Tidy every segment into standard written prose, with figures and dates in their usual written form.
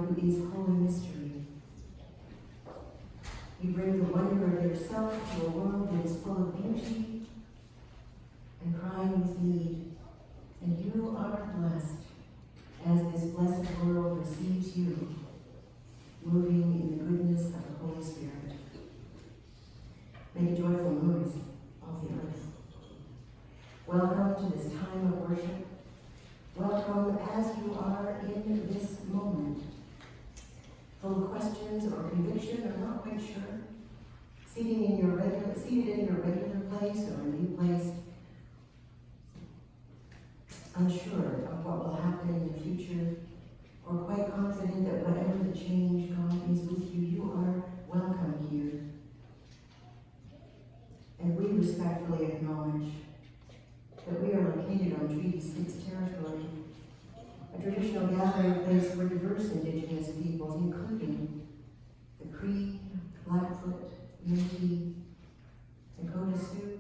who is Holy Mystery. You bring the wonder of yourself to a world that is full of beauty and crying with need, and you are blessed as this blessed world receives you, moving in the goodness of the Holy Spirit. Make a joyful noise, all the earth. Welcome to this time of worship. Welcome as you are in this moment, full of questions or conviction or not quite sure, seated in your regular place or a new place, unsure of what will happen in the future, or quite confident that whatever the change, God is with you. You are welcome here. And we respectfully acknowledge that we are located on Treaty 6 territory, a traditional gathering place for diverse Indigenous peoples, including the Cree, Blackfoot, Métis, Dakota Sioux,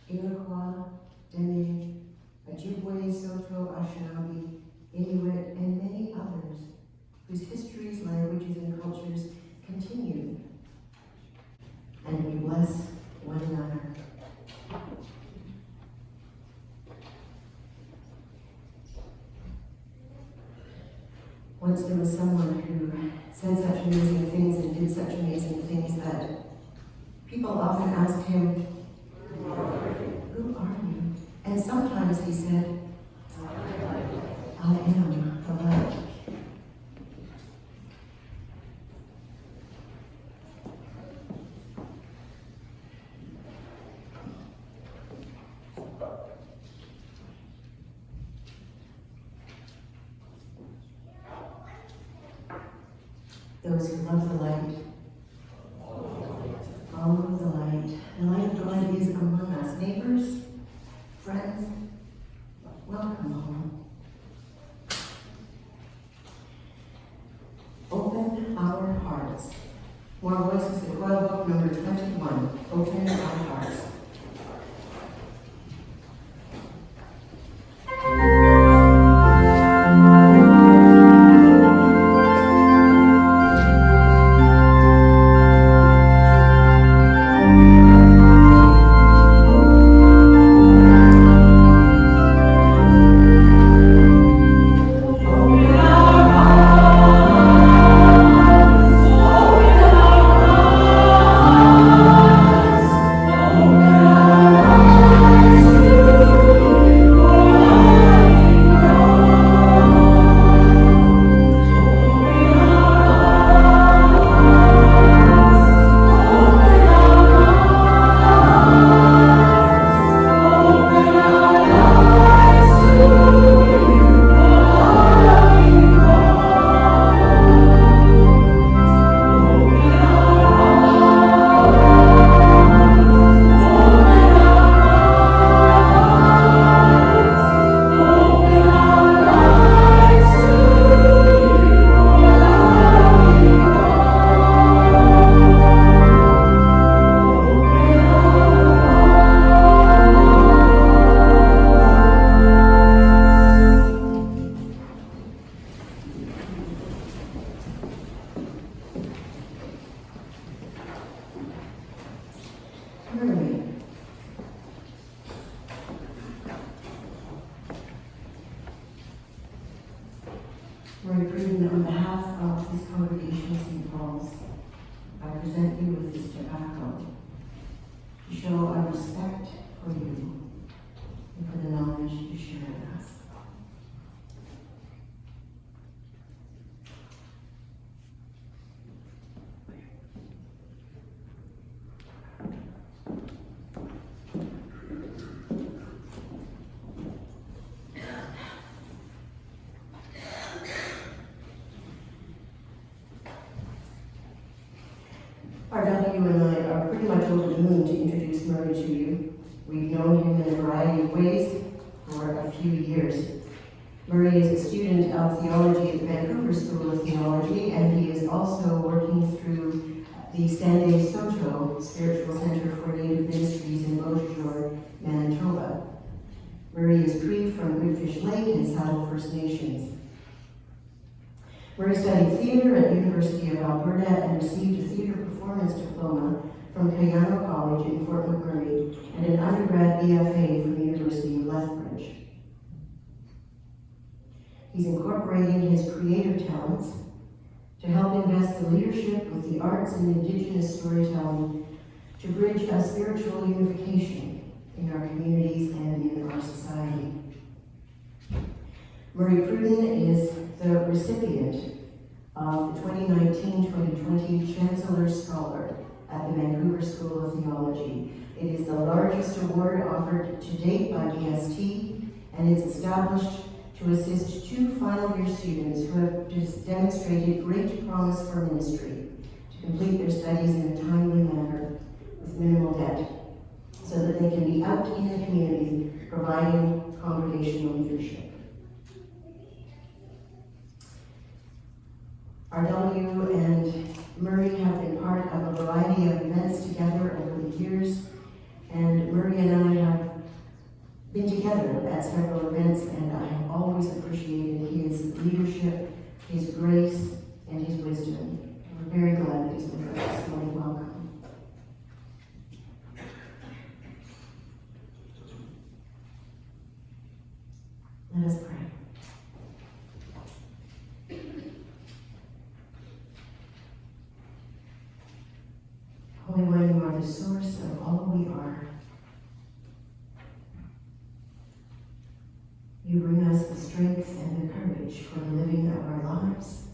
Iroquois, Dene, Ojibwe, Saulteaux, Anishinaabe, Inuit, and many others whose histories, languages, and cultures continue. And we bless one another. Once there was someone who said such amazing things and did such amazing things that people often asked him, "Who are you?" And sometimes he said, "I am the light." Those who love the light, follow the light. The light of God is among us. Neighbors, friends, welcome home. Open our hearts. More Voices, the Choral Book number 21. Open our hearts. Lord Pruden, on behalf of this congregation of St. Paul's, I present you with this tobacco to show our respect for you and for the knowledge you share with us. R.W. and I are pretty much over the moon to introduce Murray to you. We've known him in a variety of ways for a few years. Murray is a student of theology at the Vancouver School of Theology, and he is also working through the Sande Saulteaux Spiritual Center for Native Ministries in Beausejour, Manitoba. Murray is Cree from Goodfish Lake and Saddle First Nations. Murray studied theater at University of Alberta and received a theater performance diploma from Cayano College in Fort McMurray and an undergrad BFA from the University of Lethbridge. He's incorporating his creative talents to help invest the leadership with the arts and Indigenous storytelling to bridge a spiritual unification in our communities and in our society. Murray Pruden is the recipient of the 2019-2020 Chancellor's Scholar at the Vancouver School of Theology. It is the largest award offered to date by VST, and it's established to assist 2 final-year students who have demonstrated great promise for ministry to complete their studies in a timely manner with minimal debt, so that they can be out in the community providing congregational leadership. RW and Murray have been part of a variety of events together over the years, and Murray and I have been together at several events, and I have always appreciated his leadership, his grace, and his wisdom. We're very glad that he's with us this morning. Welcome. Let us pray. Holy One, you are the source of all we are. You bring us the strength and the courage for the living of our lives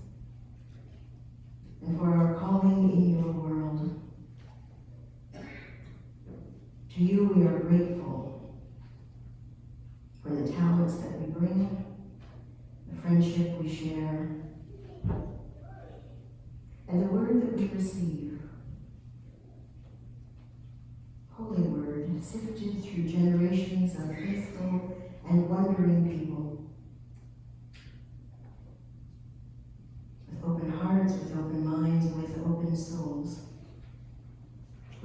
and for our calling in your world. To you we are grateful for the talents that we bring, the friendship we share, and the word that we receive. Holy word, sifted through generations of faithful and wondering people, with open hearts, with open minds, with open souls.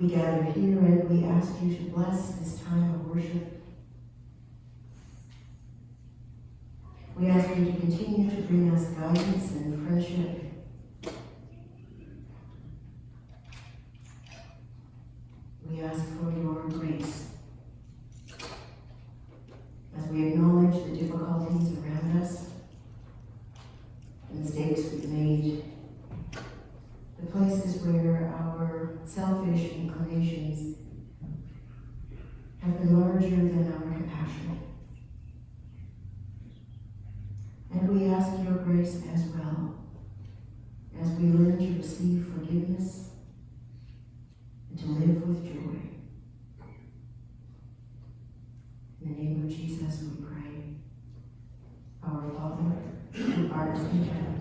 We gather here and we ask you to bless this time of worship. We ask you to continue to bring us guidance and friendship. We ask for your grace as we acknowledge the difficulties around us, the mistakes we've made, the places where our selfish inclinations have been larger than our compassion. And we ask your grace as well, as we learn to receive forgiveness and to live with joy. In the name of Jesus we pray. Our Father, who art in heaven,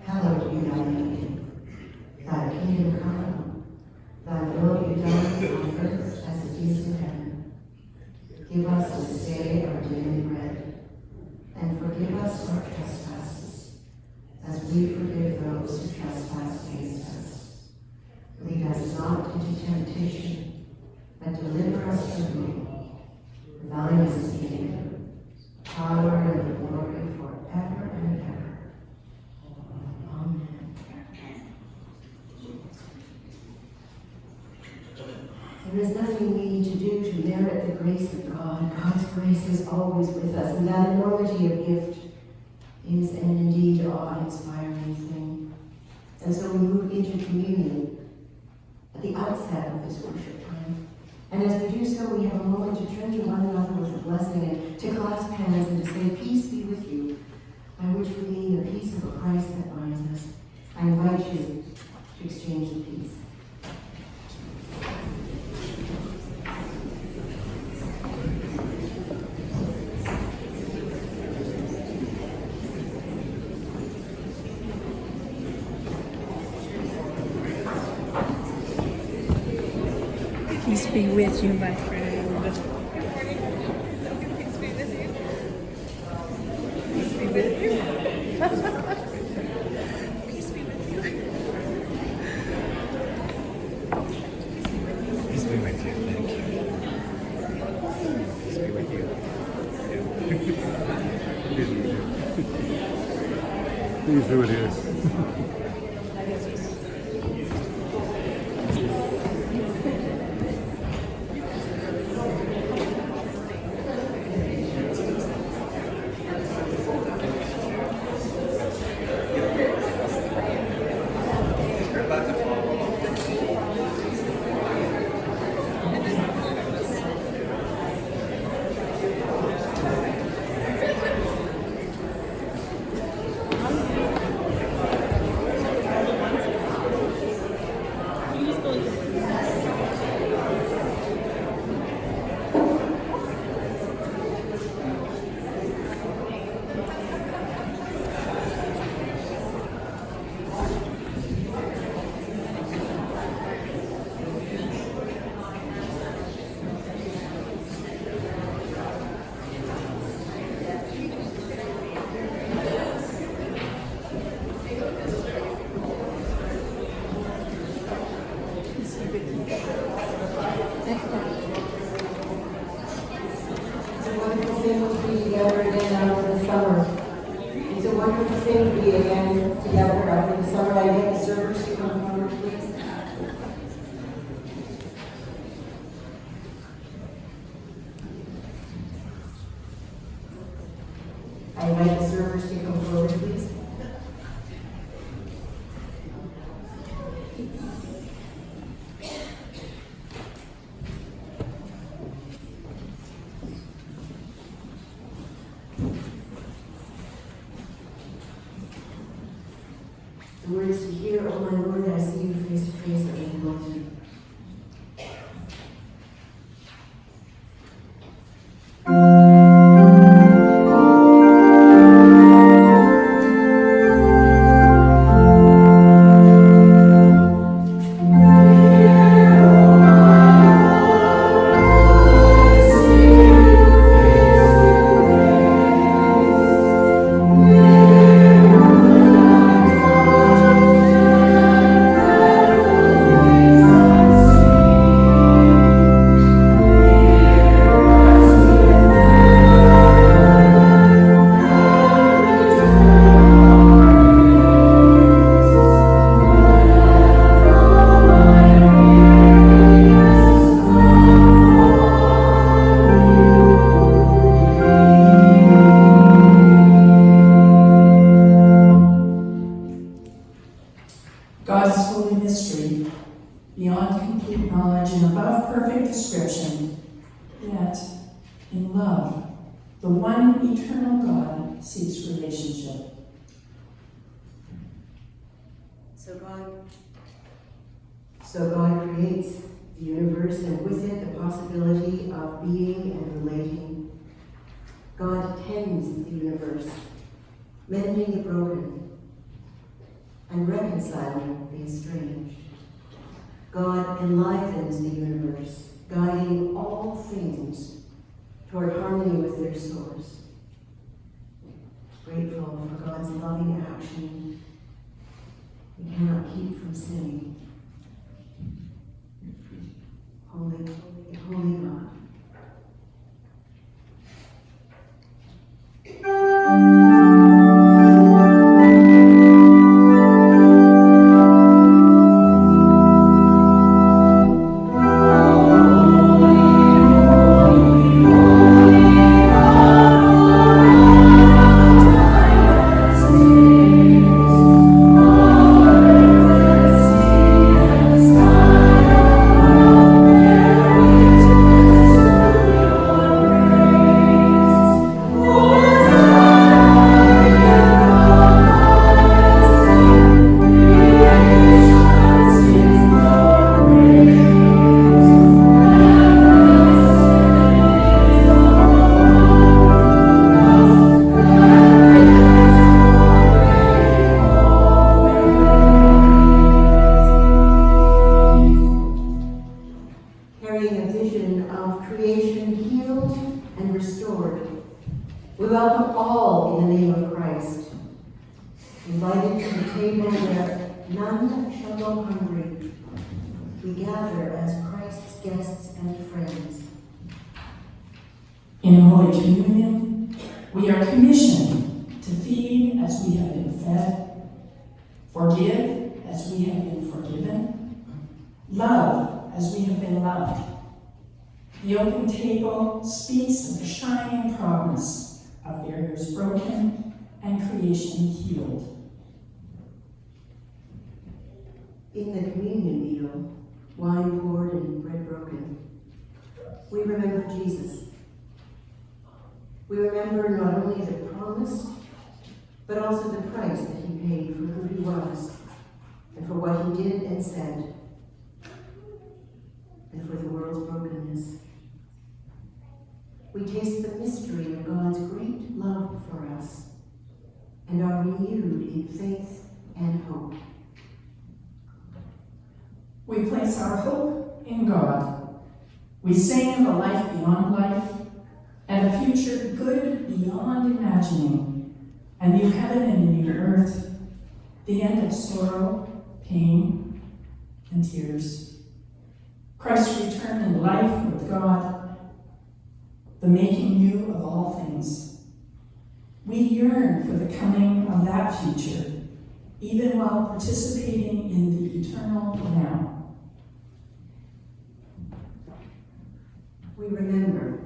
hallowed be thy name. Thy kingdom come, thy will be done on earth as it is in heaven. Give us this day our daily bread, and forgive us our trespasses, as we forgive those who trespass against us. Lead us not into temptation, but deliver us from evil. Thine is the kingdom, power, and the glory forever and ever. Amen. There is nothing we need to do to merit the grace of God. God's grace is always with us, and that enormity of gift is an indeed awe-inspiring thing. And so we move into communion at the outset of this worship time. And as we do so, we have a moment to turn to one another with a blessing and to clasp hands and to say, peace be with you, by which we mean the peace of Christ that binds us. I invite you to exchange the peace. Peace be with you, my friend. Peace be with you. Peace be with you. Peace be with you. Peace be with you. Thank you. Peace be with you. Yeah. Peace be with you. Peace knows who it is. It's a wonderful thing to be together again after the summer. It's a wonderful thing to be again together after the summer. I get the servers to come forward, please. I invite the servers to come forward, please. The words to hear, oh my Lord, I see you face to face at the mountain. God's holy mystery, beyond complete knowledge and above perfect description, yet in love, the one eternal God seeks relationship. So God creates the universe and with it the possibility of being and relating. God tends the universe, mending the broken and reconciling the estranged. God enlivens the universe, guiding all things toward harmony with their source. Grateful for God's loving action, we cannot keep from sinning. Holy, holy God. Carrying a vision of creation healed and restored, we welcome all in the name of Christ, invited to the table where none shall go hungry. We gather as Christ's guests and friends. In Holy Communion, we are commissioned to feed as we have been fed, Forgive as we have been forgiven. Love as we have been loved. The open table speaks of the shining promise of barriers broken and creation healed. In the communion meal, wine poured and bread broken, we remember Jesus. We remember not only the promise, but also the price that he paid for who he was, and for what he did and said, and for the world's brokenness. We taste the mystery of God's great love for us, and are renewed in faith and hope. We place our hope in God. We sing of a life beyond life, and a future good beyond imagining, a new heaven and a new earth, the end of sorrow, pain, and tears. Christ's return in life with God, the making new of all things. We yearn for the coming of that future, even while participating in the eternal now. We remember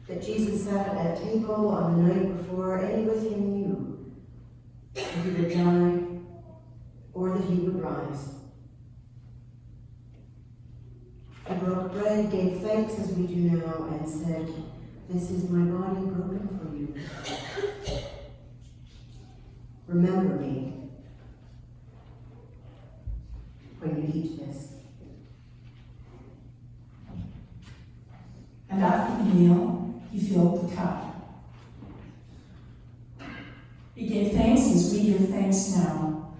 that Jesus sat at table on the night before any with him knew that he would die or that he would rise. He broke bread, gave thanks as we do now, and said, "This is my body broken for you. Remember me when you eat this." And after the meal, he filled the cup. He gave thanks as we give thanks now,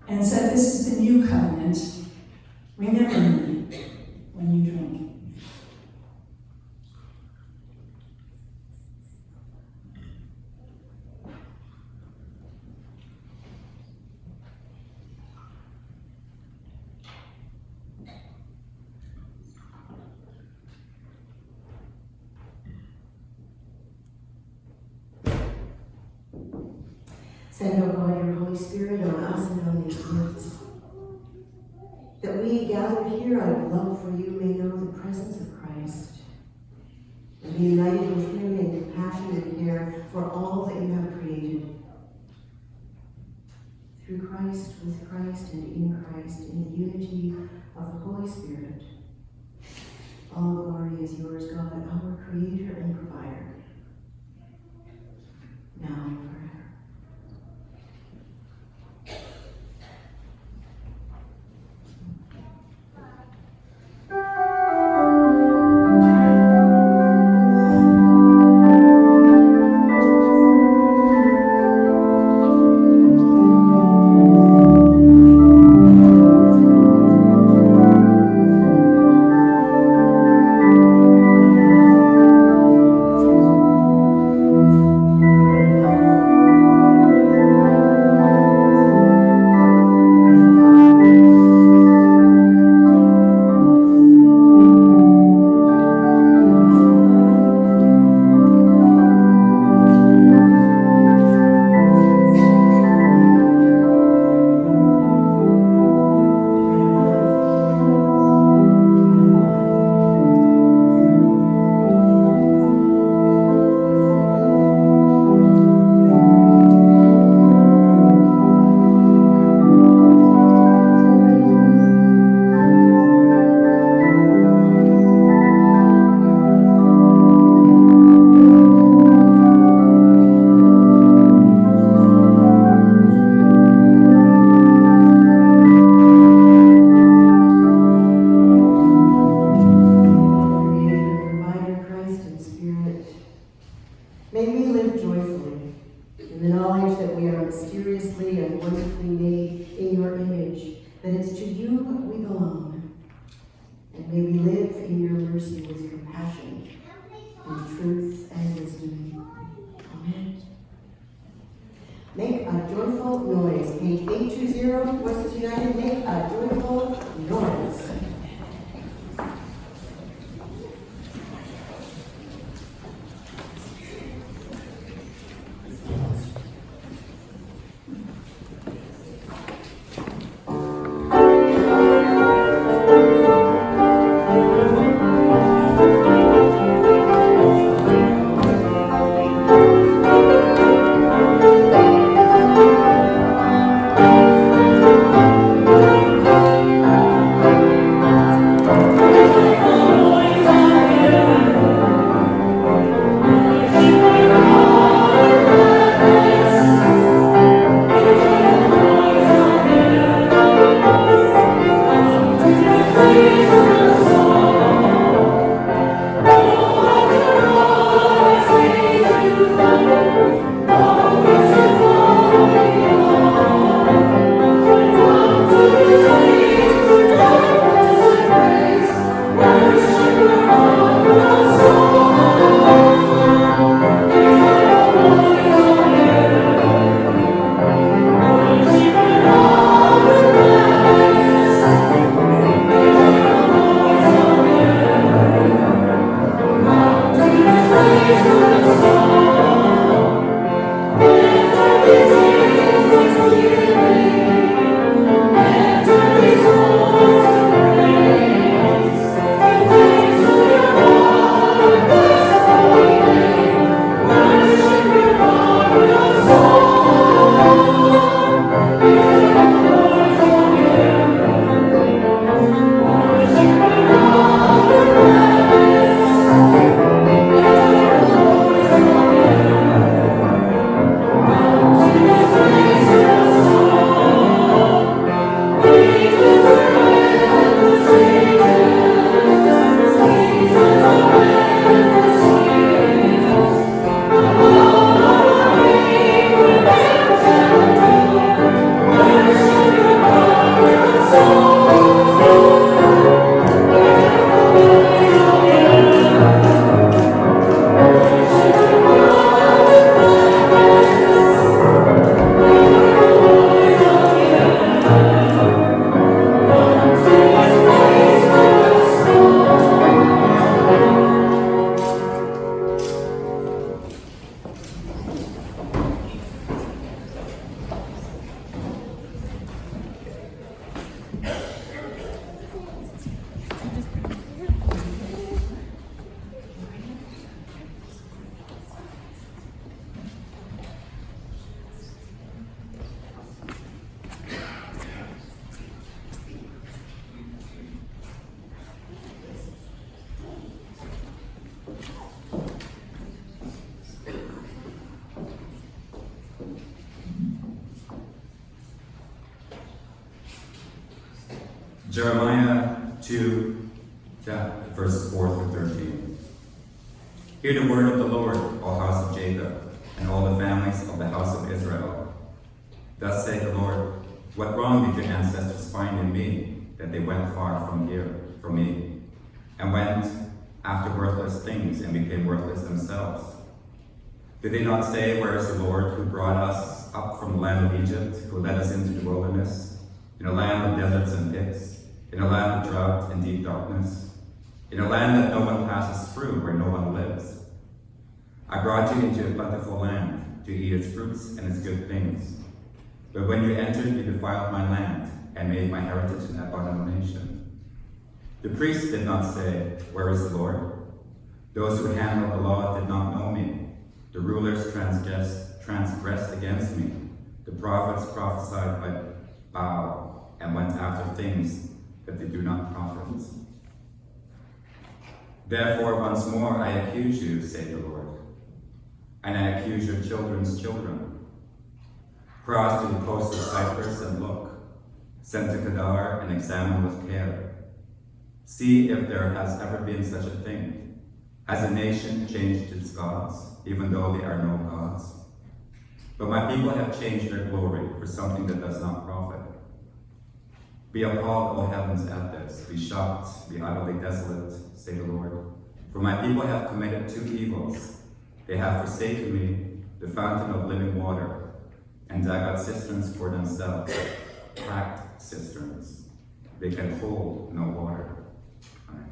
and said, "This is the new covenant. Remember me when you drink." Send, O God, your Holy Spirit on us and on these gifts, that we gathered here out of love for you may know the presence of Christ, and be united with him in compassion and care for all that you have created. Through Christ, with Christ, and in Christ, in the unity of the Holy Spirit. All glory is yours, God, our Creator and Provider, now and forever. Make a joyful noise. Page 820, Voices United, make a joyful noise. Jeremiah 2, verses 4 through 13. Hear the word of the Lord, O house of Jacob, and all the families of the house of Israel. Thus saith the Lord, what wrong did your ancestors find in me, that they went far from me, and went after worthless things and became worthless themselves? Did they not say, where is the Lord who brought us up from the land of Egypt, who led us into the wilderness, in a land of deserts and pits, in a land of drought and deep darkness, in a land that no one passes through, where no one lives? I brought you into a plentiful land, to eat its fruits and its good things. But when you entered, you defiled my land, and made my heritage an abomination. The priests did not say, where is the Lord? Those who handled the law did not know me. The rulers transgressed against me. The prophets prophesied by Baal, and went after things that they do not profit. Therefore once more I accuse you, saith the Lord, and I accuse your children's children. Cross to the coast of Cyprus and look. Send to Kedar and examine with care. See if there has ever been such a thing. Has a nation changed its gods, even though they are no gods? But my people have changed their glory for something that does not profit. Be appalled, O heavens, at this. Be shocked, be utterly desolate, say the Lord. For my people have committed two evils. They have forsaken me, the fountain of living water, and dug out cisterns for themselves, cracked cisterns. They can hold no water. Amen.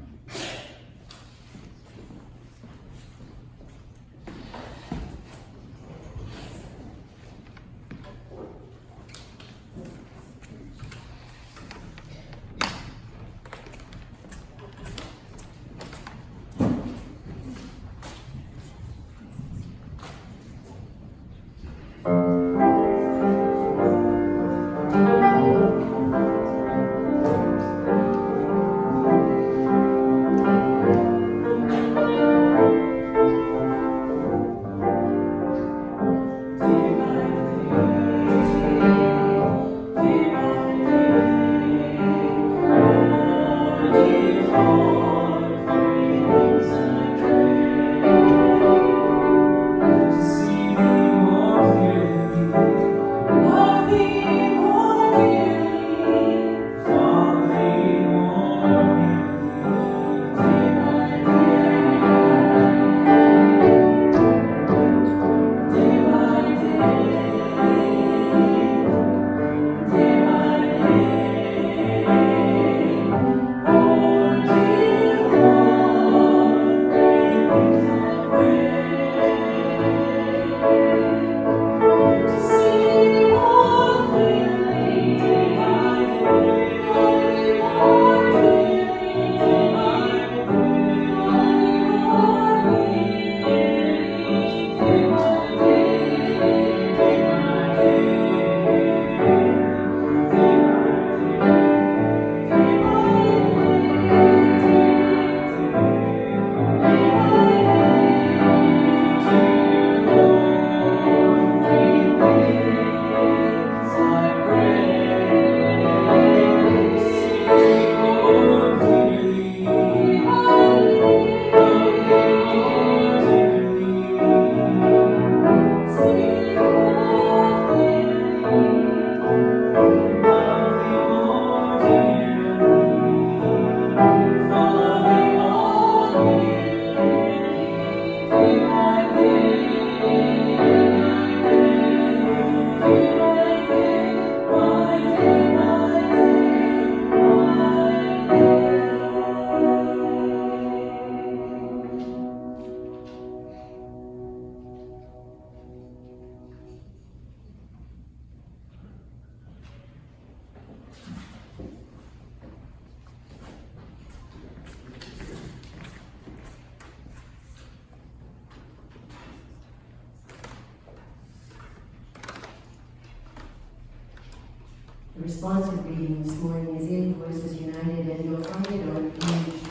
The responsive reading this morning is in Voices United, and you'll find it on page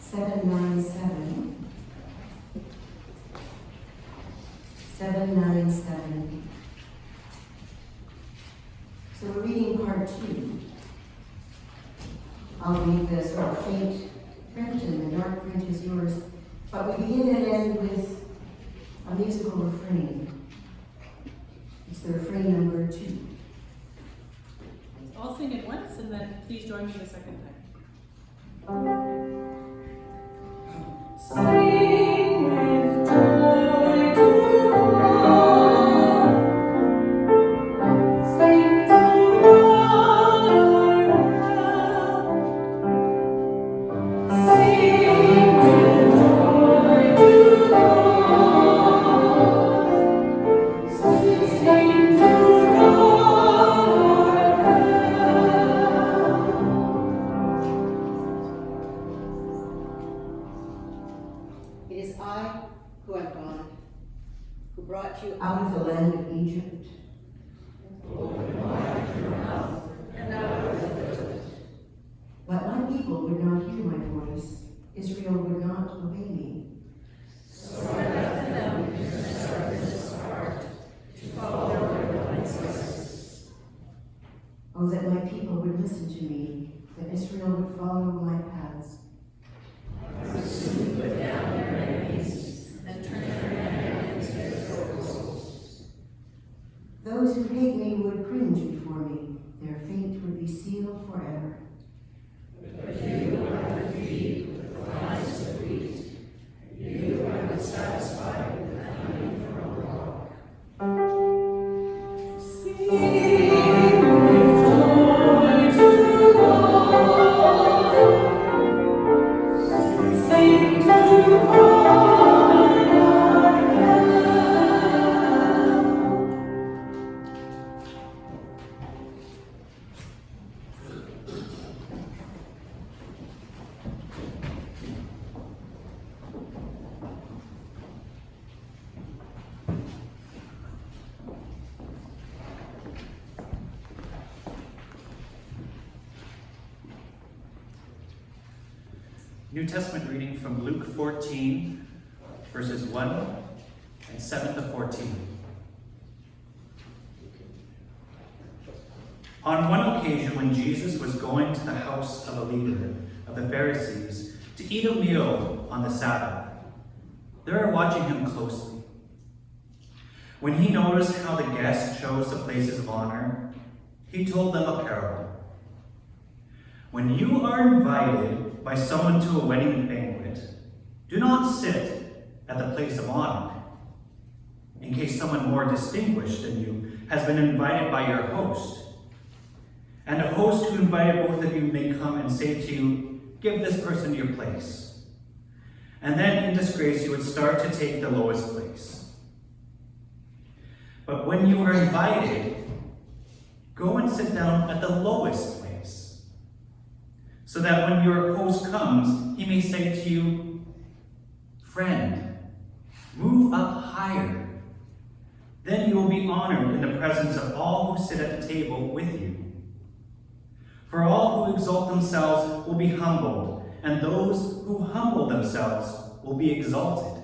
797. 797. So we're reading part 2. I'll read the sort of faint print, and the dark print is yours. But we begin and end with a musical refrain. It's the refrain number 2. I'll sing it once and then please join me the second time. Sing with joy to God. Sing to God our help. Sing with joy to God. Sing to God our help. It is I who am God, who brought you Out of the land of Egypt. But my people would not hear my voice. Israel would not obey me. Oh, that my people would listen to me, that Israel would follow my paths. Those who hate me would cringe before me. Their fate would be sealed forever. New Testament reading from Luke 14, verses 1 and 7 to 14. On one occasion, when Jesus was going to the house of a leader of the Pharisees to eat a meal on the Sabbath, they were watching him closely. When he noticed how the guests chose the places of honor, he told them a parable. When you are invited by someone to a wedding banquet, do not sit at the place of honor, in case someone more distinguished than you has been invited by your host. And a host who invited both of you may come and say to you, give this person your place. And then in disgrace you would start to take the lowest place. But when you are invited, go and sit down at the lowest place, so that when your host comes, he may say to you, friend, move up higher. Then you will be honored in the presence of all who sit at the table with you. For all who exalt themselves will be humbled, and those who humble themselves will be exalted.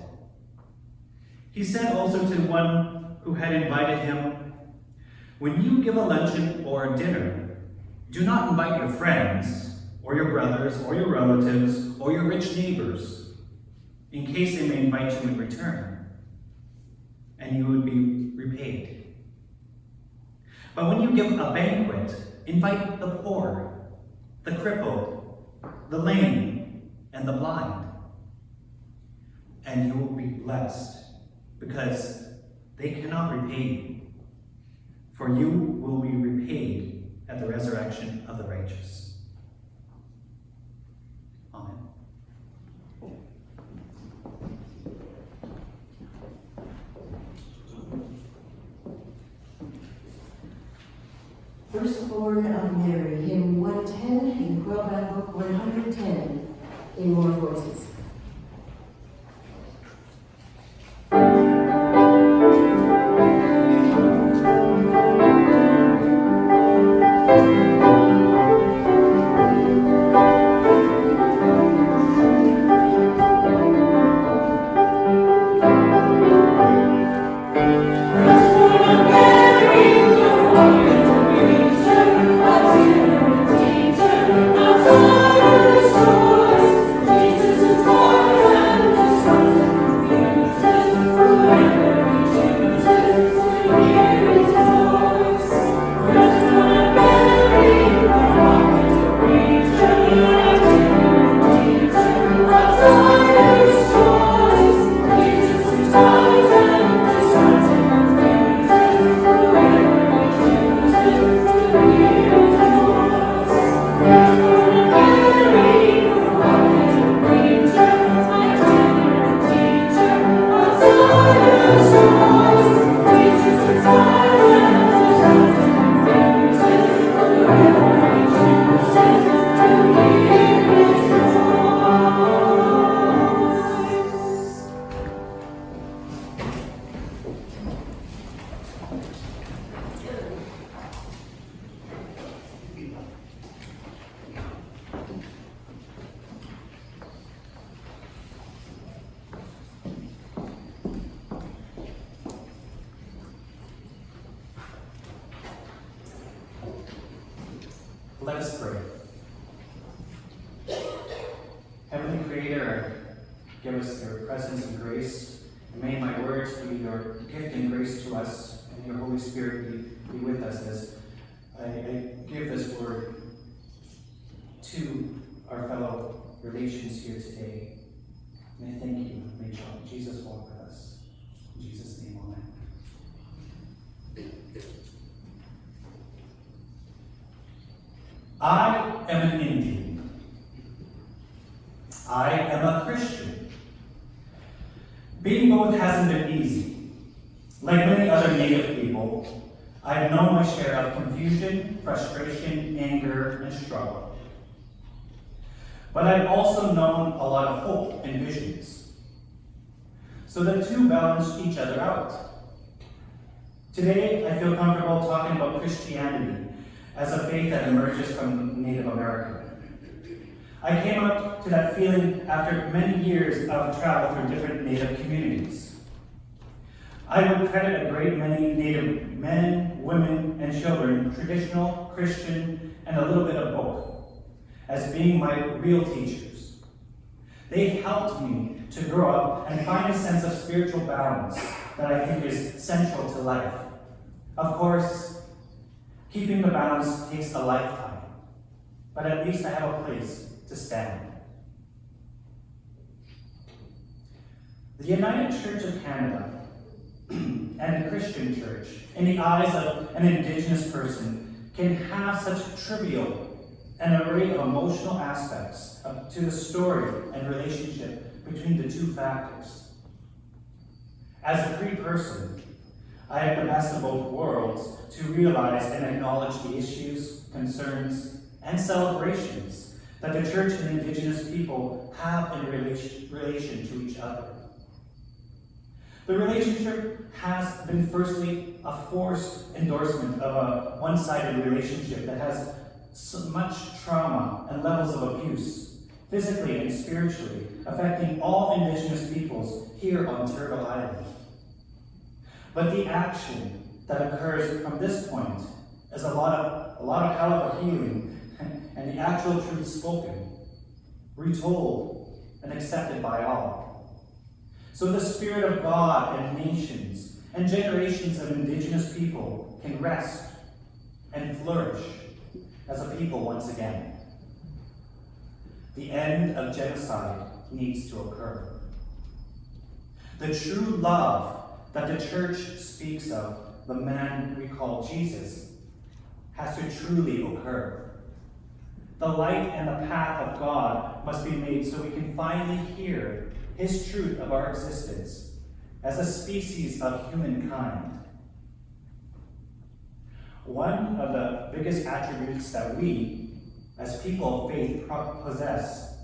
He said also to the one who had invited him, when you give a luncheon or a dinner, do not invite your friends, or your brothers, or your relatives, or your rich neighbors, in case they may invite you in return, and you would be repaid. But when you give a banquet, invite the poor, the crippled, the lame, and the blind, and you will be blessed, because they cannot repay you, for you will be repaid at the resurrection of the righteous. Amen. Firstborn of Mary, hymn 110 in Quill Band Book 110 in More Voices. Teacher, Let us pray. Heavenly Creator, give us your presence and grace. And may my words be your gift and grace to us, and your Holy Spirit be with us as I give this word to our fellow relations here today. And I thank you. May Jesus walk with us. In Jesus' name, amen. I am an Indian. I am a Christian. Being both hasn't been easy. Like many other Native people, I've known my share of confusion, frustration, anger, and struggle. But I've also known a lot of hope and visions. So the two balance each other out. Today, I feel comfortable talking about Christianity as a faith that emerges from Native America. I came up to that feeling after many years of travel through different Native communities. I would credit a great many Native men, women, and children, traditional, Christian, and a little bit of both, as being my real teachers. They helped me to grow up and find a sense of spiritual balance that I think is central to life. Of course, keeping the balance takes a lifetime, but at least I have a place to stand. The United Church of Canada and the Christian Church, in the eyes of an Indigenous person, can have such trivial an array of emotional aspects to the story and relationship between the two factors. As a free person, I have the best of both worlds to realize and acknowledge the issues, concerns, and celebrations that the church and Indigenous people have in relation to each other. The relationship has been firstly a forced endorsement of a one-sided relationship that has so much trauma and levels of abuse, physically and spiritually, affecting all Indigenous peoples here on Turtle Island. But the action that occurs from this point is a lot of hell of a healing and the actual truth spoken, retold, and accepted by all. So the Spirit of God and nations and generations of Indigenous people can rest and flourish as a people once again. The end of genocide needs to occur. The true love that the church speaks of, the man we call Jesus, has to truly occur. The light and the path of God must be made so we can finally hear His truth of our existence as a species of humankind. One of the biggest attributes that we, as people of faith, possess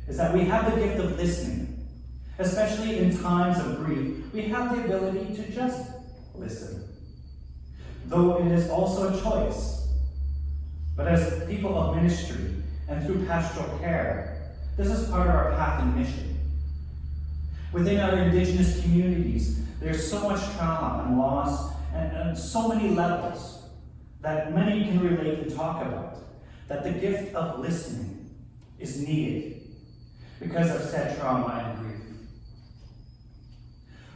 is that we have the gift of listening. Especially in times of grief, we have the ability to just listen. Though it is also a choice. But as people of ministry and through pastoral care, this is part of our path and mission. Within our Indigenous communities, there's so much trauma and loss and so many levels that many can relate and talk about, that the gift of listening is needed because of said trauma and grief.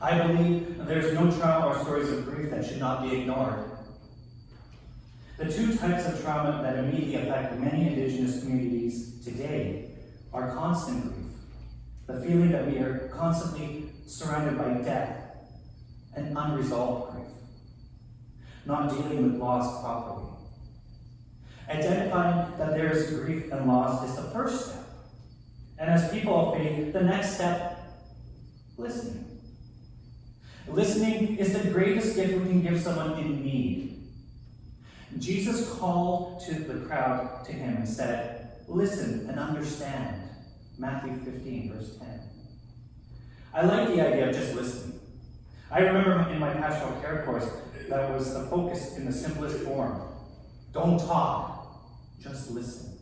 I believe there's no trauma or stories of grief that should not be ignored. The two types of trauma that immediately affect many Indigenous communities today are constant grief, the feeling that we are constantly surrounded by death, and unresolved grief, not dealing with loss properly. Identifying that there is grief and loss is the first step. And as people of faith, the next step, listening. Listening is the greatest gift we can give someone in need. Jesus called to the crowd to him and said, "Listen and understand." Matthew 15, verse 10. I like the idea of just listening. I remember in my pastoral care course, that was the focus in the simplest form. Don't talk, just listen.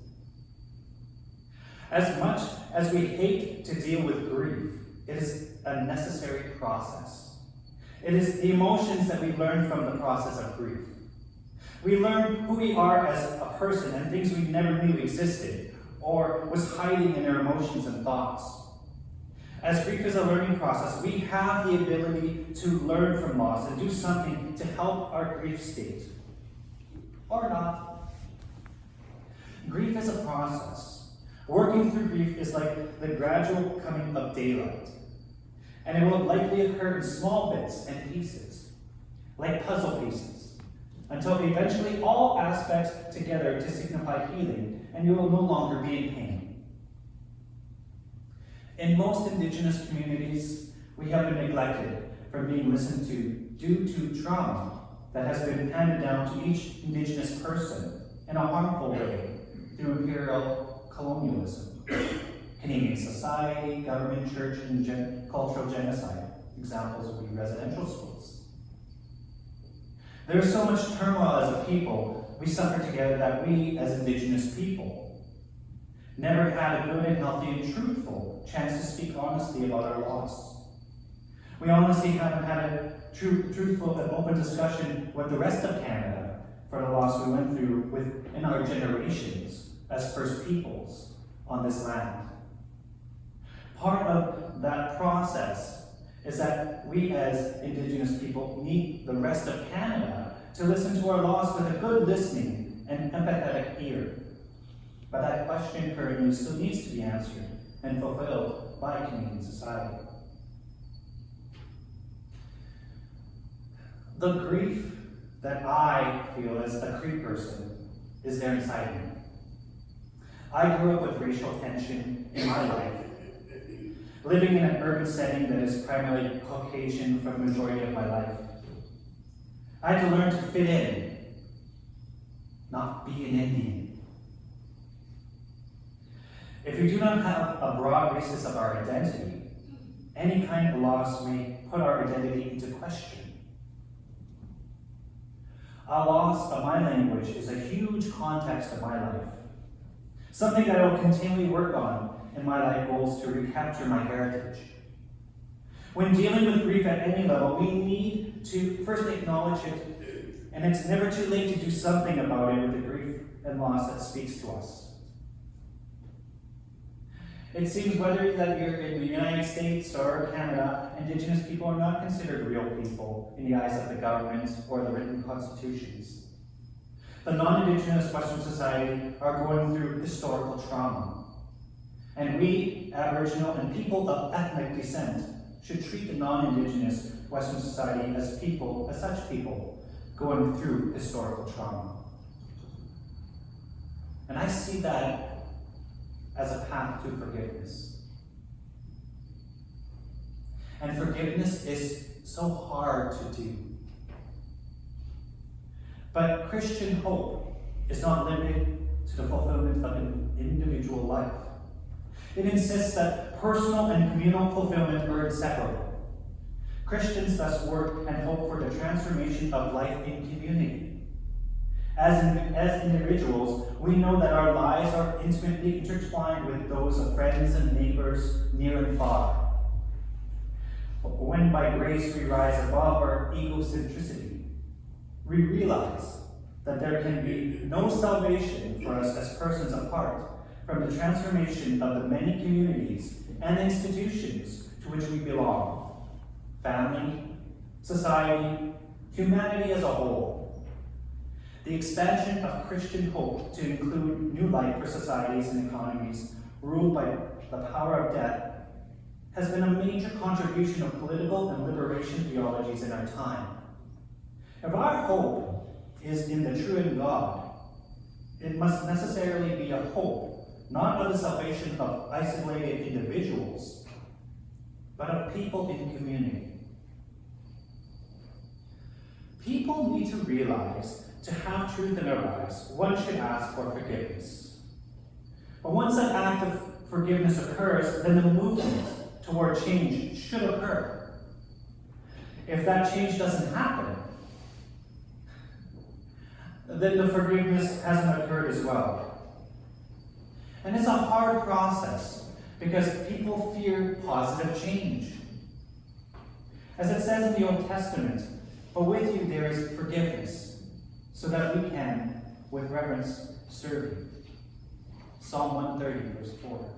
As much as we hate to deal with grief, it is a necessary process. It is the emotions that we learn from the process of grief. We learn who we are as a person and things we never knew existed or was hiding in our emotions and thoughts. As grief is a learning process, we have the ability to learn from loss and do something to help our grief state. Or not. Grief is a process. Working through grief is like the gradual coming of daylight. And it will likely occur in small bits and pieces, like puzzle pieces, until eventually all aspects together to signify healing, and you will no longer be in pain. In most Indigenous communities, we have been neglected from being listened to due to trauma that has been handed down to each Indigenous person in a harmful way through imperial colonialism, Canadian society, government, church, and cultural genocide. Examples would be residential schools. There is so much turmoil as a people we suffer together that we, as Indigenous people, never had a good and healthy and truthful chance to speak honestly about our loss. We honestly haven't had a truthful and open discussion with the rest of Canada for the loss we went through within our generations as First Peoples on this land. Part of that process is that we as Indigenous people need the rest of Canada to listen to our loss with a good listening and empathetic ear. But that question currently still needs to be answered and fulfilled by Canadian society. The grief that I feel as a Cree person is there inside me. I grew up with racial tension in my life, living in an urban setting that is primarily Caucasian for the majority of my life. I had to learn to fit in, not be an Indian. If we do not have a broad basis of our identity, any kind of loss may put our identity into question. A loss of my language is a huge context of my life, something that I will continually work on in my life goals to recapture my heritage. When dealing with grief at any level, we need to first acknowledge it, and it's never too late to do something about it with the grief and loss that speaks to us. It seems whether that you're in the United States or Canada, Indigenous people are not considered real people in the eyes of the government or the written constitutions. The non-Indigenous Western society are going through historical trauma. And we, Aboriginal and people of ethnic descent, should treat the non-Indigenous Western society as people, as such people, going through historical trauma. And I see that as a path to forgiveness. And forgiveness is so hard to do. But Christian hope is not limited to the fulfillment of an individual life. It insists that personal and communal fulfillment are inseparable. Christians thus work and hope for the transformation of life in community. As individuals, we know that our lives are intimately intertwined with those of friends and neighbors near and far. When by grace we rise above our egocentricity, we realize that there can be no salvation for us as persons apart from the transformation of the many communities and institutions to which we belong: family, society, humanity as a whole. The expansion of Christian hope to include new life for societies and economies ruled by the power of death has been a major contribution of political and liberation theologies in our time. If our hope is in the true and God, it must necessarily be a hope not of the salvation of isolated individuals, but of people in community. People need to realize to have truth in their lives, one should ask for forgiveness. But once that act of forgiveness occurs, then the movement toward change should occur. If that change doesn't happen, then the forgiveness hasn't occurred as well. And it's a hard process because people fear positive change. As it says in the Old Testament, but with you there is forgiveness. so that we can, with reverence, serve you. Psalm 130, verse 4.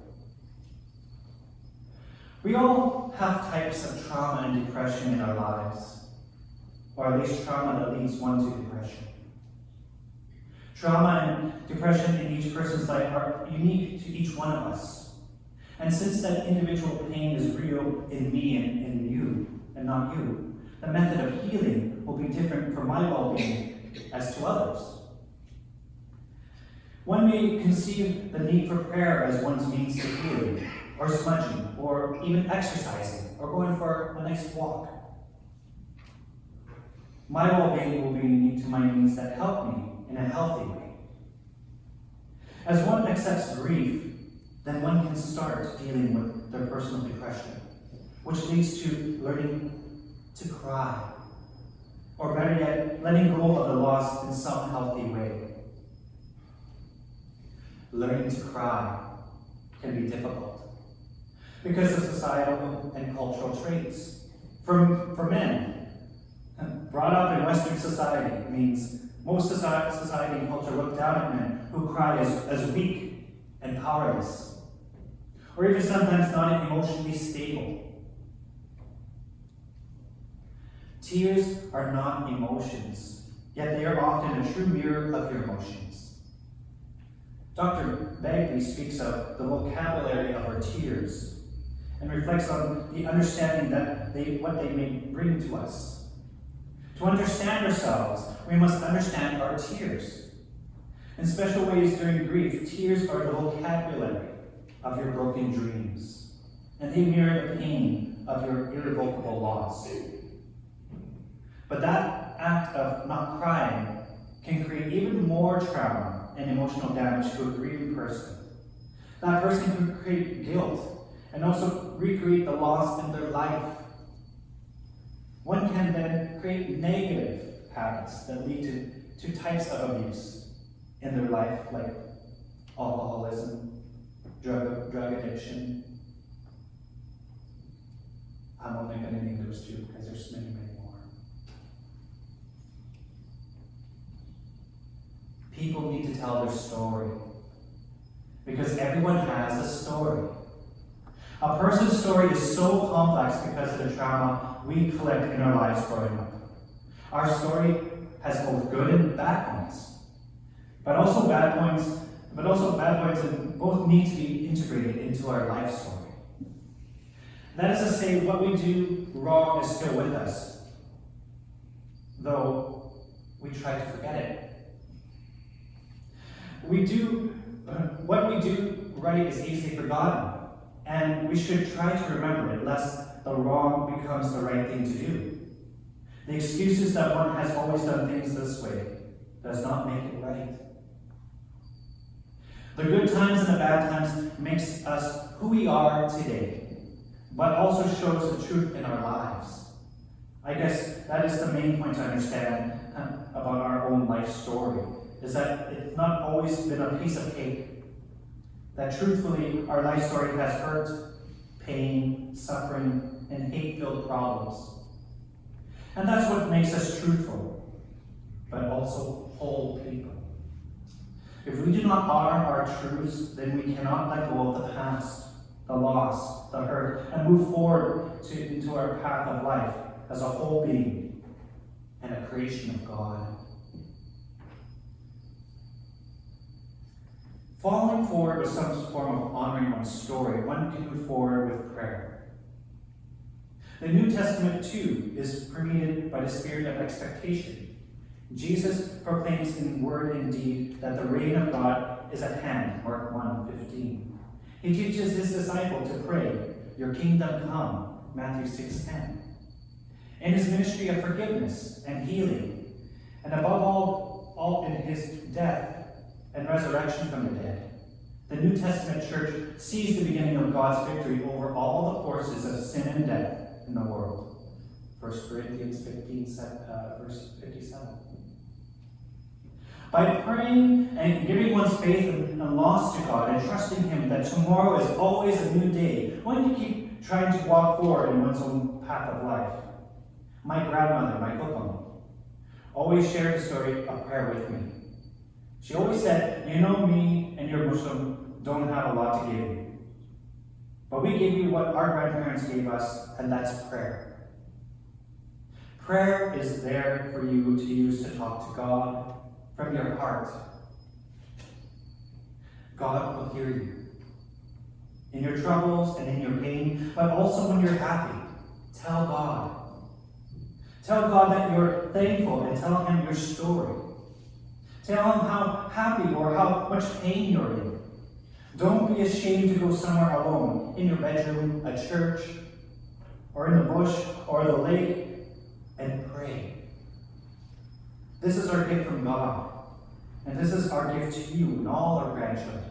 We all have types of trauma and depression in our lives, or at least trauma that leads one to depression. Trauma and depression in each person's life are unique to each one of us. And since that individual pain is real in me and in you, and not you, the method of healing will be different for my well-being as to others. One may conceive the need for prayer as one's means to healing, or smudging, or even exercising, or going for a nice walk. My well-being will be unique to my needs that help me in a healthy way. As one accepts grief, then one can start dealing with their personal depression, which leads to learning to cry, or better yet, letting go of the loss in some healthy way. Learning to cry can be difficult because of societal and cultural traits. For men, brought up in Western society means most society and culture look down at men who cry as weak and powerless, or even sometimes not emotionally stable. Tears are not emotions, yet they are often a true mirror of your emotions. Dr. Bagley speaks of the vocabulary of our tears and reflects on the understanding that what they may bring to us. To understand ourselves, we must understand our tears. In special ways during grief, tears are the vocabulary of your broken dreams, and they mirror the pain of your irrevocable loss. But that act of not crying can create even more trauma and emotional damage to a grieving person. That person can create guilt and also recreate the loss in their life. One can then create negative habits that lead to types of abuse in their life, like alcoholism, drug addiction. I'm only going to name those two because there's many, many more. People need to tell their story because everyone has a story. A person's story is so complex because of the trauma we collect in our lives growing up. Our story has both good and bad points, but also bad points and both need to be integrated into our life story. That is to say, what we do wrong is still with us, though we try to forget it. What we do right is easily forgotten, and we should try to remember it, lest the wrong becomes the right thing to do. The excuses that one has always done things this way does not make it right. The good times and the bad times makes us who we are today, but also shows the truth in our lives. I guess that is the main point to understand about our own life story, is that it's not always been a piece of cake. That truthfully, our life story has hurt, pain, suffering, and hate-filled problems. And that's what makes us truthful, but also whole people. If we do not honor our truths, then we cannot let go of the past, the loss, the hurt, and move forward into our path of life as a whole being and a creation of God. Following forward with some form of honoring one's story, one can move forward with prayer. The New Testament, too, is permeated by the spirit of expectation. Jesus proclaims in word and deed that the reign of God is at hand, Mark 1:15. He teaches his disciple to pray, "Your kingdom come," Matthew 6:10. In his ministry of forgiveness and healing, and above all in his death and resurrection from the dead, the New Testament church sees the beginning of God's victory over all the forces of sin and death in the world. 1 Corinthians 15, verse 57. By praying and giving one's faith and loss to God and trusting Him that tomorrow is always a new day, one can keep trying to walk forward in one's own path of life. My grandmother, my kokomo, always shared the story of prayer with me. She always said, you know, me and your Muslim don't have a lot to give you. But we give you what our grandparents gave us, and that's prayer. Prayer is there for you to use to talk to God from your heart. God will hear you in your troubles and in your pain, but also when you're happy. Tell God. Tell God that you're thankful and tell him your story. Tell him how happy or how much pain you're in. Don't be ashamed to go somewhere alone, in your bedroom, a church, or in the bush, or the lake, and pray. This is our gift from God, and this is our gift to you and all our grandchildren.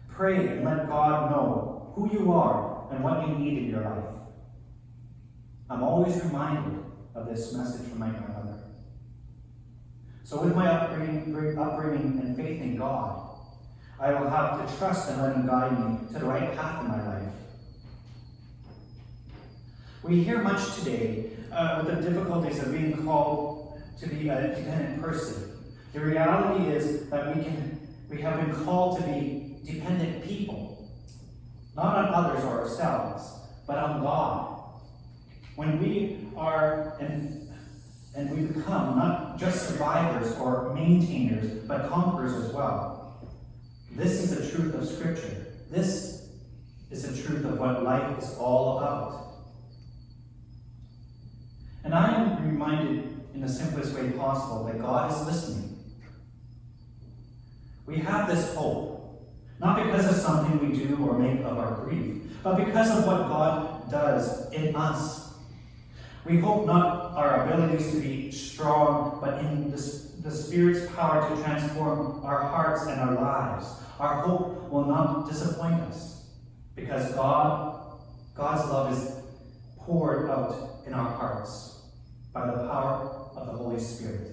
Pray and let God know who you are and what you need in your life. I'm always reminded of this message from my grandmother. So with my upbringing and faith in God, I will have to trust and let him guide me to the right path in my life. We hear much today with the difficulties of being called to be a dependent person. The reality is that we have been called to be dependent people, not on others or ourselves, but on God. When we are and we become not just survivors or maintainers, but conquerors as well. This is the truth of Scripture. This is the truth of what life is all about. And I am reminded in the simplest way possible that God is listening. We have this hope, not because of something we do or make of our grief, but because of what God does in us. We hope not our abilities to be strong, but in the Spirit's power to transform our hearts and our lives. Our hope will not disappoint us, because God's love is poured out in our hearts by the power of the Holy Spirit.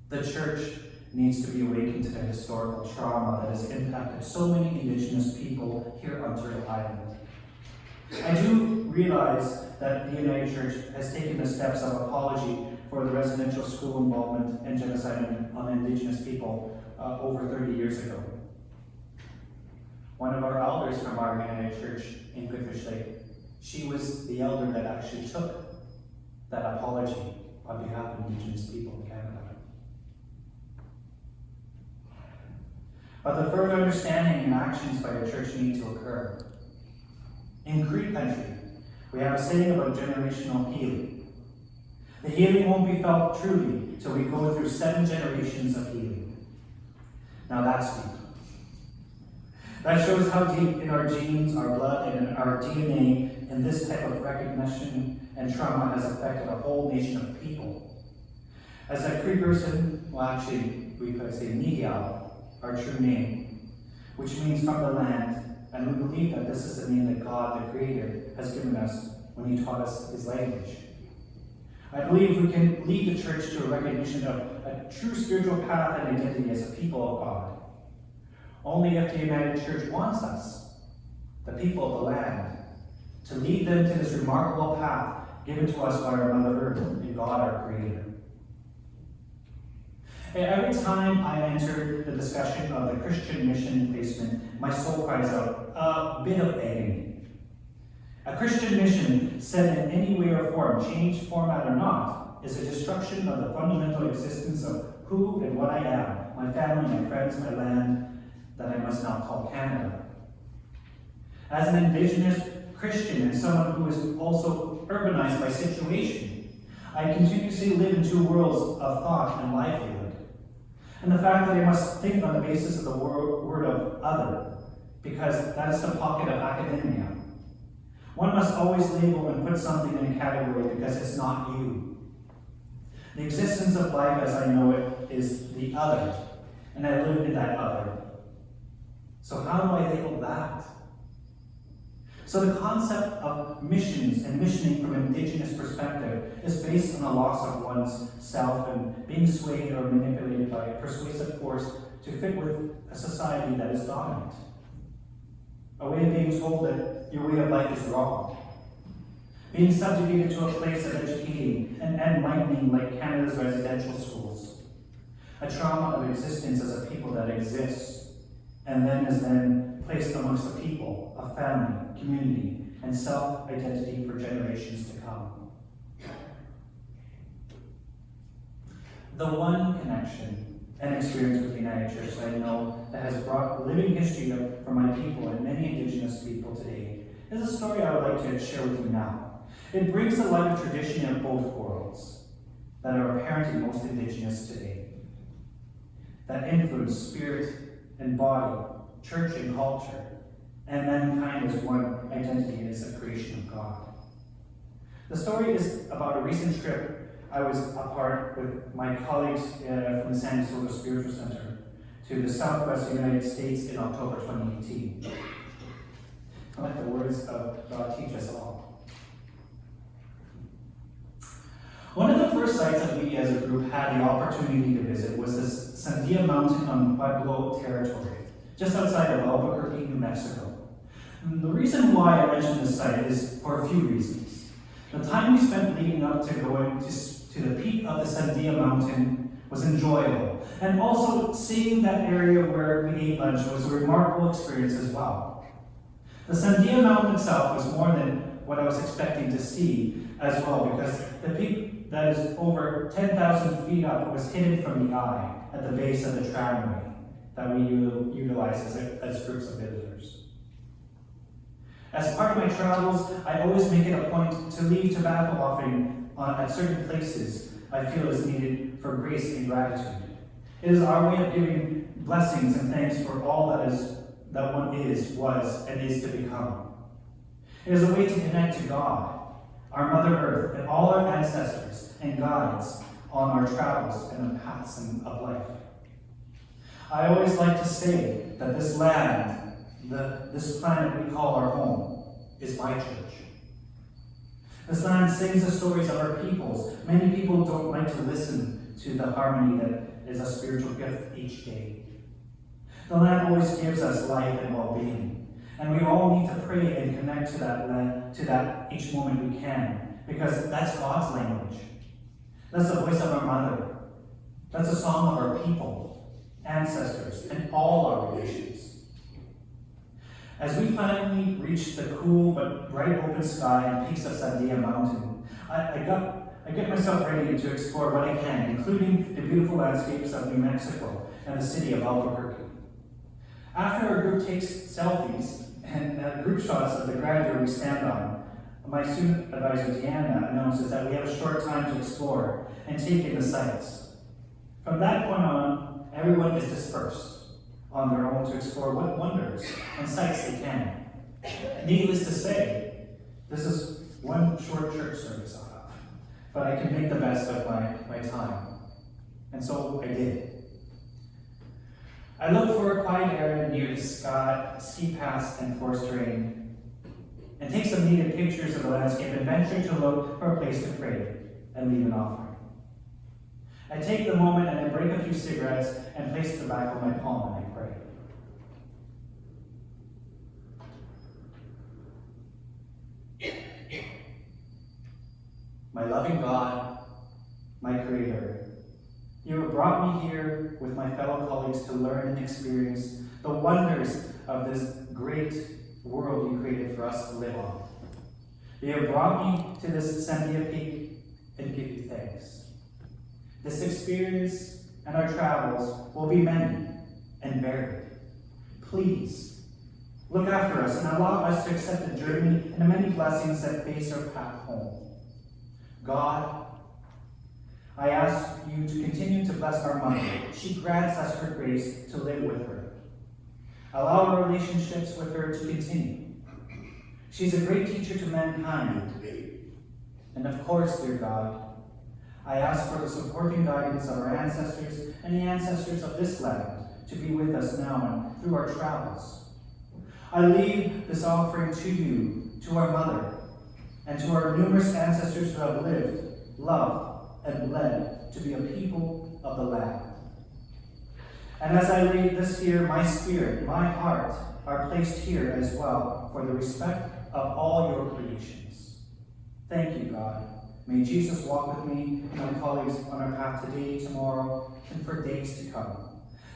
The church needs to be awakened to the historical trauma that has impacted so many Indigenous people here on Turtle Island. I do realize that the United Church has taken the steps of apology for the residential school involvement and genocide on Indigenous people over 30 years ago. One of our elders from our United Church in Goodfish Lake, she was the elder that actually took that apology on behalf of Indigenous people in Canada. But the further understanding and actions by the church need to occur. In Cree country, we have a saying about generational healing. The healing won't be felt truly till we go through 7 generations of healing. Now that's deep. That shows how deep in our genes, our blood, and our DNA, and this type of recognition and trauma has affected a whole nation of people. As a Cree person, well actually, we could say Nihial, our true name, which means from the land, and we believe that this is the name that God, the Creator, has given us when He taught us His language. I believe we can lead the church to a recognition of a true spiritual path and identity as a people of God. Only if the United Church wants us, the people of the land, to lead them to this remarkable path given to us by our Mother Earth and God, our Creator. Every time I enter the discussion of the Christian mission placement, my soul cries out, a bit of agony. A Christian mission, said in any way or form, changed format or not, is a destruction of the fundamental existence of who and what I am, my family, my friends, my land, that I must now call Canada. As an Indigenous Christian and someone who is also urbanized by situation, I continuously live in 2 worlds of thought and livelihood. And the fact that I must think on the basis of the word of other, because that is the pocket of academia. One must always label and put something in a category because it's not you. The existence of life as I know it is the other, and I live in that other. So how do I label that? So the concept of missions and missioning from an Indigenous perspective is based on the loss of one's self and being swayed or manipulated by a persuasive force to fit with a society that is dominant. A way of being told that your way of life is wrong. being subjugated to a place of educating and enlightening like Canada's residential schools. A trauma of existence as a people that exists, and then is then placed amongst a people, a family, community, and self-identity for generations to come. The one connection and experience with the United Church that I know that has brought living history up for my people and many Indigenous people today is a story I would like to share with you now. It brings to light a tradition of both worlds that are apparent in most Indigenous today, that influence spirit and body, church and culture, and mankind as one identity as a creation of God. The story is about a recent trip I was a part with my colleagues from the San Diego Spiritual Center to the Southwest United States in October 2018. I like the words of God teach us all. One of the first sites that we as a group had the opportunity to visit was this Sandia Mountain on Pueblo territory, just outside of Albuquerque, New Mexico. And the reason why I mention this site is for a few reasons. The time we spent leading up to going to the peak of the Sandia Mountain was enjoyable. And also seeing that area where we ate lunch was a remarkable experience as well. The Sandia Mountain itself was more than what I was expecting to see as well, because the peak that is over 10,000 feet up was hidden from the eye at the base of the tramway that we utilize as groups of visitors. As part of my travels, I always make it a point to leave tobacco offering at certain places I feel is needed for grace and gratitude. It is our way of giving blessings and thanks for all that one is, was, and is to become. It is a way to connect to God, our Mother Earth, and all our ancestors and guides on our travels and the paths of life. I always like to say that this land, this planet we call our home, is my church. This land sings the stories of our peoples. Many people don't like to listen to the harmony that is a spiritual gift each day. The land always gives us life and well-being, and we all need to pray and connect to that land, to that each moment we can, because that's God's language. That's the voice of our mother. That's a song of our people, ancestors, and all our relations. As we finally reached the cool but bright open sky and peaks of Sandia Mountain, I get myself ready to explore what I can, including the beautiful landscapes of New Mexico and the city of Albuquerque. After our group takes selfies and group shots of the grandeur we stand on, my student advisor Deanna announces that we have a short time to explore and take in the sights. From that point on, everyone is dispersed on their own to explore what wonders and sights they can. Needless to say, this is one short church service I'll have, but I can make the best of my time. And so I did. I looked for a quiet area near the ski paths and forest terrain, and take some needed pictures of the landscape and venture to look for a place to pray and leave an offering. I take the moment and I break a few cigarettes and place the tobacco in my palm and I pray. My loving God, my Creator, you have brought me here with my fellow colleagues to learn and experience the wonders of this great world you created for us to live on. You have brought me to this Sandia Peak and give you thanks. This experience and our travels will be many and varied. Please, look after us and allow us to accept the journey and the many blessings that face our path home. God, I ask you to continue to bless our mother. She grants us her grace to live with her. Allow our relationships with her to continue. She's a great teacher to mankind. And of course, dear God, I ask for the supporting guidance of our ancestors and the ancestors of this land to be with us now and through our travels. I leave this offering to you, to our mother, and to our numerous ancestors who have lived, loved, and led to be a people of the land. And as I lay this here, my spirit, my heart, are placed here as well for the respect of all your creations. Thank you, God. May Jesus walk with me and my colleagues on our path today, tomorrow, and for days to come.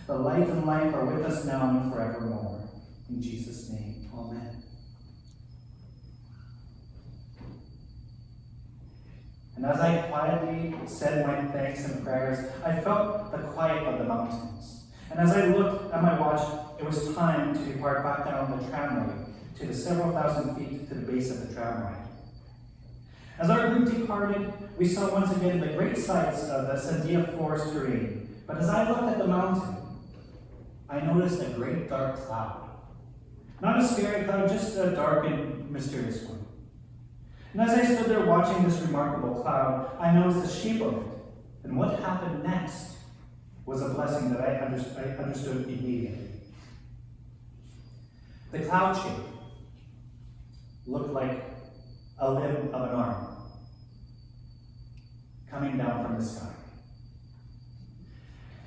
The light and life are with us now and forevermore. In Jesus' name, amen. And as I quietly said my thanks and prayers, I felt the quiet of the mountains. And as I looked at my watch, it was time to depart back down the tramway to the several thousand feet to the base of the tram ride. As our group departed, we saw once again the great sights of the Sandia forest terrain. But as I looked at the mountain, I noticed a great dark cloud. Not a scary cloud, just a dark and mysterious one. And as I stood there watching this remarkable cloud, I noticed the shape of it. And what happened next was a blessing that I understood immediately. The cloud shape looked like a limb of an arm coming down from the sky.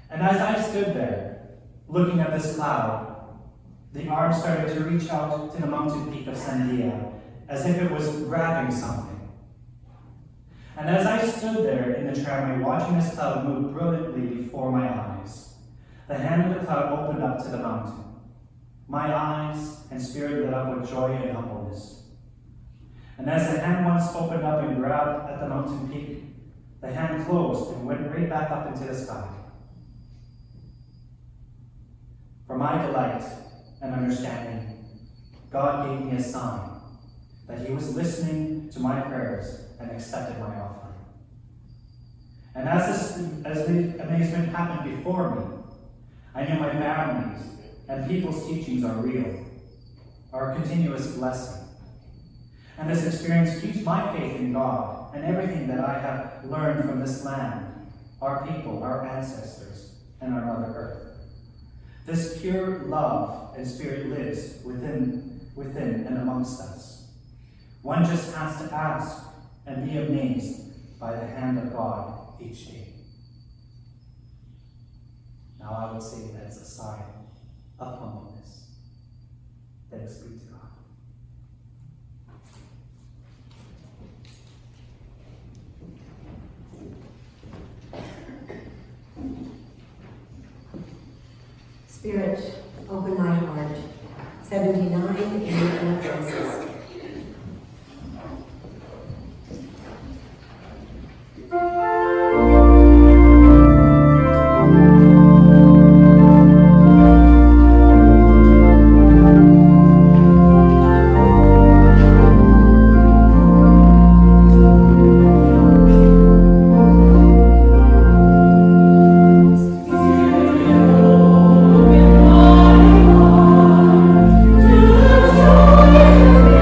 And as I stood there, looking at this cloud, the arm started to reach out to the mountain peak of Sandia, as if it was grabbing something. And as I stood there in the tramway, watching this cloud move brilliantly before my eyes, the hand of the cloud opened up to the mountain. My eyes and spirit lit up with joy and humbleness. And as the hand once opened up and grabbed at the mountain peak, the hand closed and went right back up into the sky. For my delight and understanding, God gave me a sign that He was listening to my prayers and accepted my offering. And as the amazement happened before me, I knew my family's and people's teachings are real, are a continuous blessing. And this experience keeps my faith in God and everything that I have learned from this land, our people, our ancestors, and our Mother Earth. This pure love and spirit lives within and amongst us. One just has to ask and be amazed by the hand of God each day. Now I would say that's a sign of humbleness. Thanks be to God. Spirit, open my heart. 79 in the verses. To joy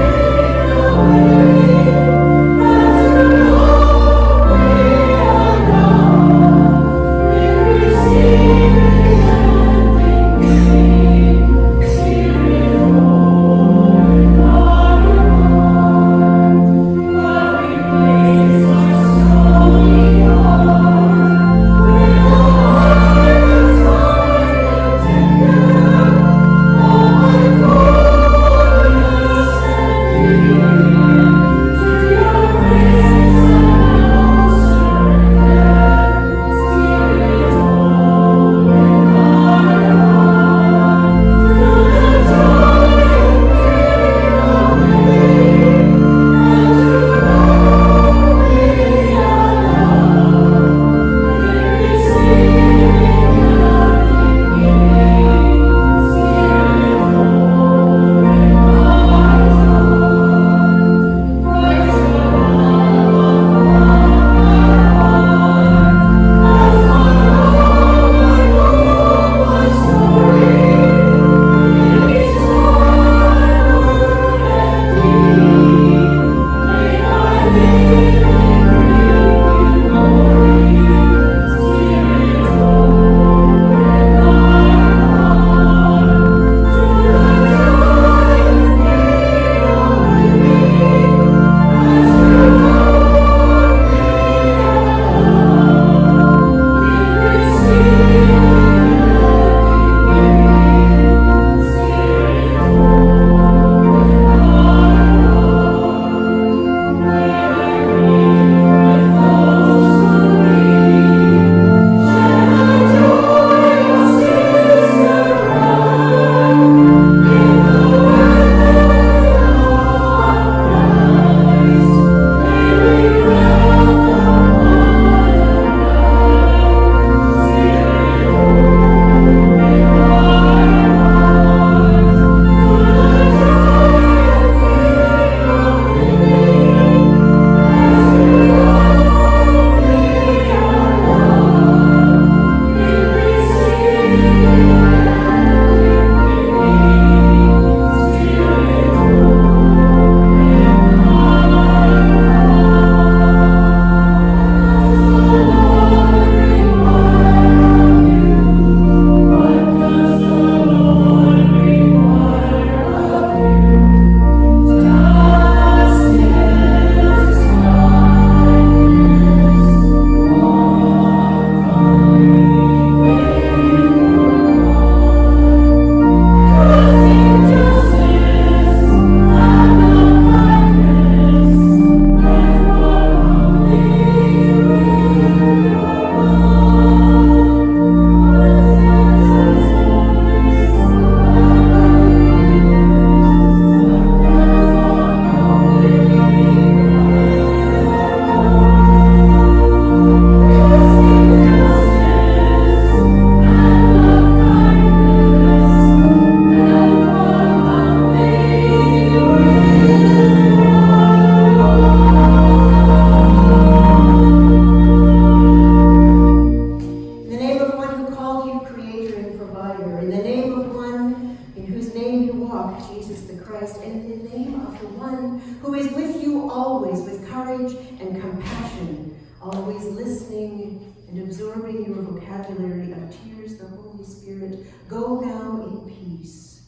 Christ, and in the name of the one who is with you always with courage and compassion, always listening and absorbing your vocabulary of tears, the Holy Spirit, go now in peace.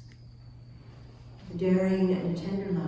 The daring and tender love